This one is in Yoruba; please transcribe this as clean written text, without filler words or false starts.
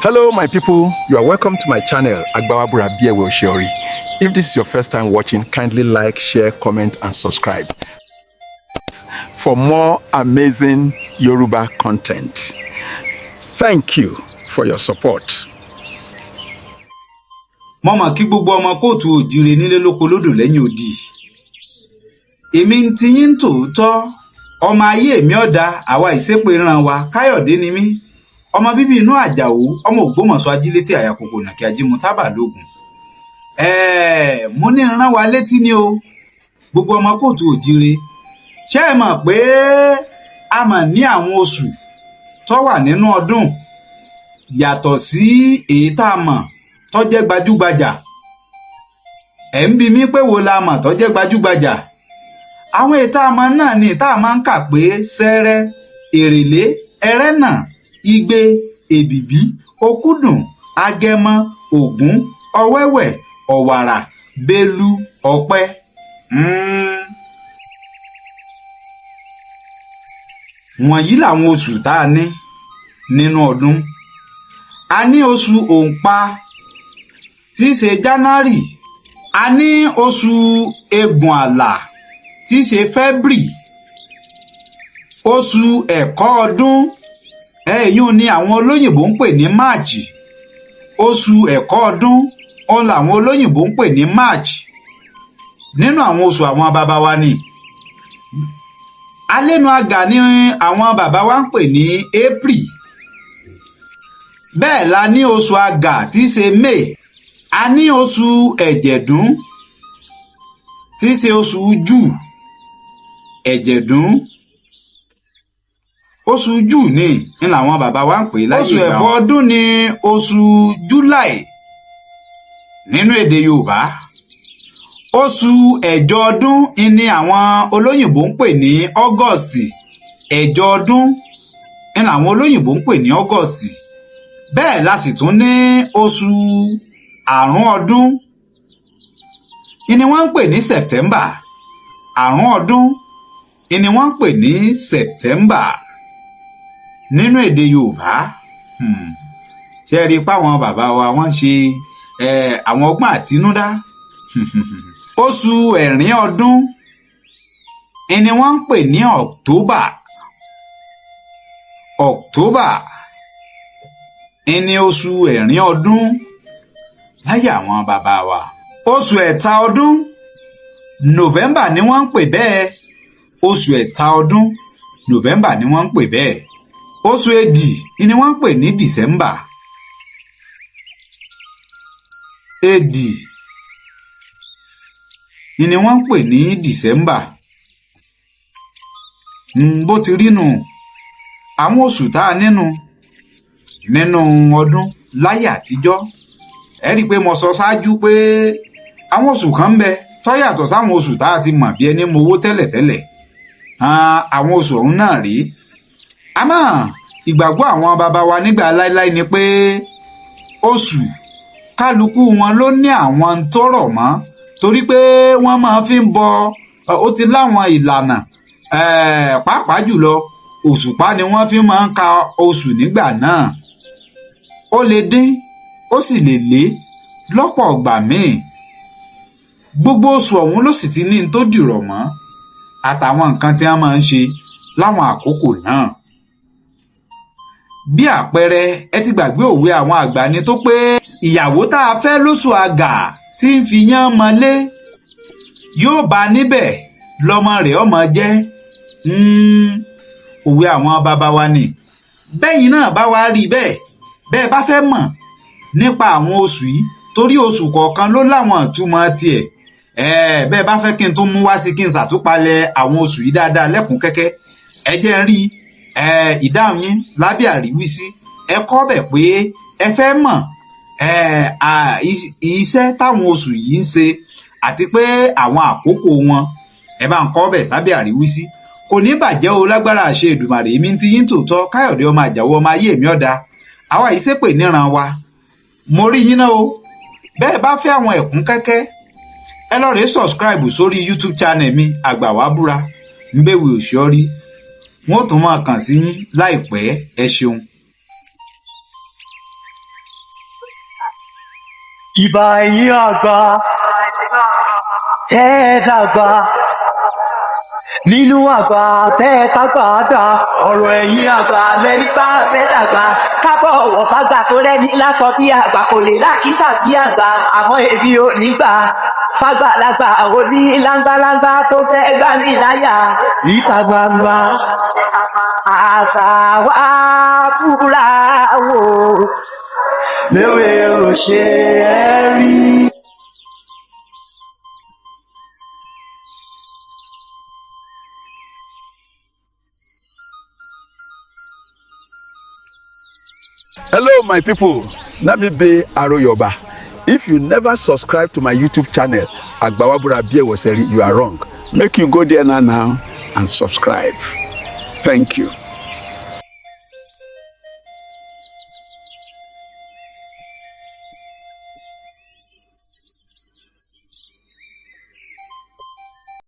Hello, my people. You are welcome to my channel, Agbawabura Biewe Oshiori. If this is your first time watching, kindly like, share, comment, and subscribe for more amazing Yoruba content. Thank you for your support. Mama kí gbogbo ọmọ kóòtù òjìrè nílé lóko lódò lẹ́yìn odi. Èmi ń ti yín tòótọ́, ọmọ ayé mi ọ̀dà àwa ìṣépè ran wa, Káyọ̀dé ni mí. Ọmọ bíbí inú Àjàó, ọmọ Ògbómọ̀ṣọ́ ajílétí àyàkókò nàkí ajímú tábà lógun. Mo ní rán wa létí ni o, gbogbo ọmọ kóòtù òjìrè. Ṣé ẹ mọ̀ pé a mọ̀ ní àwọn oṣù tó wà nínú ọdún yàtọ̀ sí èyí tá a mọ̀ tó jẹ́ gbajúgbajà? Ẹ̀ ń bi mí pé wo la mọ̀ tó jẹ́ gbajúgbajà? Àwọn èyí tá a mọ̀ náà ni tá a máa ń kà pé Ṣẹ́rẹ́, Èrèlé, Ẹrẹ́nà, Igbe, Èbìbí, Òkúdùn, Agẹmọ, Ògún, Ọ̀wẹ́wẹ̀, Ọ̀wàrà, Bélú, Ọ̀pẹ. Wọ̀nyí làwọn oṣù tá a ní nínú ọdún. A ní oṣù Òǹpa tí í ṣe January. A ní oṣù Ẹ̀gùn Àlà tí í ṣe February. Oṣù ẹ̀kọ́ ọdún èyún ni àwọn olóyìnbó ń pè ní March. Oṣù ẹ̀kọ́ ọdún òun làwọn olóyìnbó ń pè ní March. Nínú àwọn oṣù àwọn bàbá wa ni Alénu Àgà ni àwọn bàbá wa ń pè ní April. Bẹ́ẹ̀ la ní oṣù Àgà tí í ṣe May. A ní oṣù Ẹ̀jẹ̀dún tí í ṣe oṣù June. Ẹ̀jẹ̀dún oṣù June ni làwọn bàbá wa ń pè láyé ìgbà. Oṣù ẹ̀fọ́ ọdún ni oṣù July nínú èdè Yorùbá. Oṣù ẹ̀jọ ọdún ni àwọn olóyìnbó ń pè ní August. Ẹ̀jọ ọdún ni àwọn olóyìnbó ń pè ní August. Bẹ́ẹ̀ la sì tún ní oṣù àrùn ọdún ni wọ́n ń pè ní September. Àrùn ọdún ni wọ́n ń pè ní September nínú èdè Yorùbá. Ṣé ẹ rí i pé àwọn bàbá wa wọ́n ṣe àwọn ọgbọ́n àtinúdá? Oṣù ẹ̀rin ọdún ni wọ́n ń pè ní October. October ni oṣù ẹ̀rin ọdún láyé àwọn bàbá wa. Oṣù ẹ̀ta ọdún November ni wọ́n ń pè bẹ́ẹ̀. Oṣù ẹ̀ta ọdún November ni wọ́n ń pè bẹ́ẹ̀. Oṣù Èdì ni wọ́n ń pè ní December. Èdì ni wọ́n ń pè ní December. Bó ti rí nù àwọn oṣù tá a nínú ọdún láyé àtijọ́. Ẹ rí i pé mo sọ ṣáájú pé àwọn oṣù kan ń bẹ tó yàtọ̀ sáwọn oṣù tá a ti mọ̀ bí ẹni mowó tẹ́lẹ̀tẹ́lẹ̀. Àwọn oṣù ọ̀hún náà rí. Àmọ́ ìgbàgbọ́ àwọn bàbá wa nígbà láíláí ni pé oṣù kálukú wọn ló ní àwọn tó rọ̀ mọ́, torí pé wọ́n máa fi ń bọ ó ti láwọn ìlànà. Pàápàá jùlọ òṣùpá ni wọ́n fi máa ń ka oṣù nígbà náà. Ó lè dín ó sì lè lé lọ́pọ̀ ọgbà míì. Gbogbo oṣù ọ̀hún ló sì ti ní tó dìrọ̀ mọ́ àtàwọn nǹkan tí wọ́n máa ń ṣe láwọn àkókò náà. Bí àpẹẹrẹ, ẹ ti gbàgbé òwe àwọn àgbà ni tó pé ìyàwó tá a fẹ́ lóṣù Àgà tí ń fi yán mọ́lé yóò bá níbẹ̀ lọ́mọ rẹ̀ ọmọ jẹ́. Òwe àwọn bàbá wa ni. Bẹ́yìn náà bá wá rí bẹ́ẹ̀ bá fẹ́ mọ̀ nípa àwọn oṣù yìí, torí oṣù kọ̀ọ̀kan ló láwọn ìtumọ̀ tiẹ̀. Bẹ́ẹ̀ bá fẹ́ kí n tún mú wá sí kí n ṣàtúpalẹ̀ àwọn oṣù yìí dáadáa lẹ́kùn kẹ́kẹ́, ẹ jẹ́ ń rí ìdáhùn yín lábẹ́ àríwísí. Ẹ kọ́ bẹ̀ pé ẹ fẹ́ mọ̀ iṣẹ́ táwọn oṣù yìí ń ṣe àti pé àwọn àkókò wọn. Ẹ bá ń kọ́ bẹ̀ sábẹ́ àríwísí. Kò ní bàjẹ́ o, lágbára àṣẹ Èdùmàrè. Èmi ti yín tòótọ́, Káyọ̀dé ọmọ Àjàó ọmọ ayé mi ọ̀dà. Àwa yìí ṣépè níran wa. Mo rí yín náà o. Bẹ́ẹ̀ bá fẹ́ àwọn ẹ̀kún kẹ́kẹ́, ẹ lọ rèé subscribe sórí YouTube channel mi Agbawabura Biewe Oshiori. Wọ́n tún máa kàn sí yín láìpẹ́. Ẹ ṣeun. ìbà ẹ̀yin àgbà tẹ́ ẹ dàgbà nínú àgbà tẹ́ ẹ kágbà dà ọ̀rọ̀ ẹ̀yin àgbà lẹ́ni bá fẹ́ dàgbà kábọ̀ ọ̀wọ̀ fàgbà tó lẹ́ni lásọ bí àgbà kò lè lákìsà bí àgbà àmọ́ èmi ò ní gbà fàgbàlagbà òní láńgbáláńgbá tó fẹ́ gbà mí láyà ìta gbangba àgbà wa búra wò léwé ò ṣe é rí. Hello, my people. Let me be Aroyoba. If you never subscribe to my YouTube channel, Agbawabura Biewoseri, you are wrong. Make you go there now and subscribe. Thank you.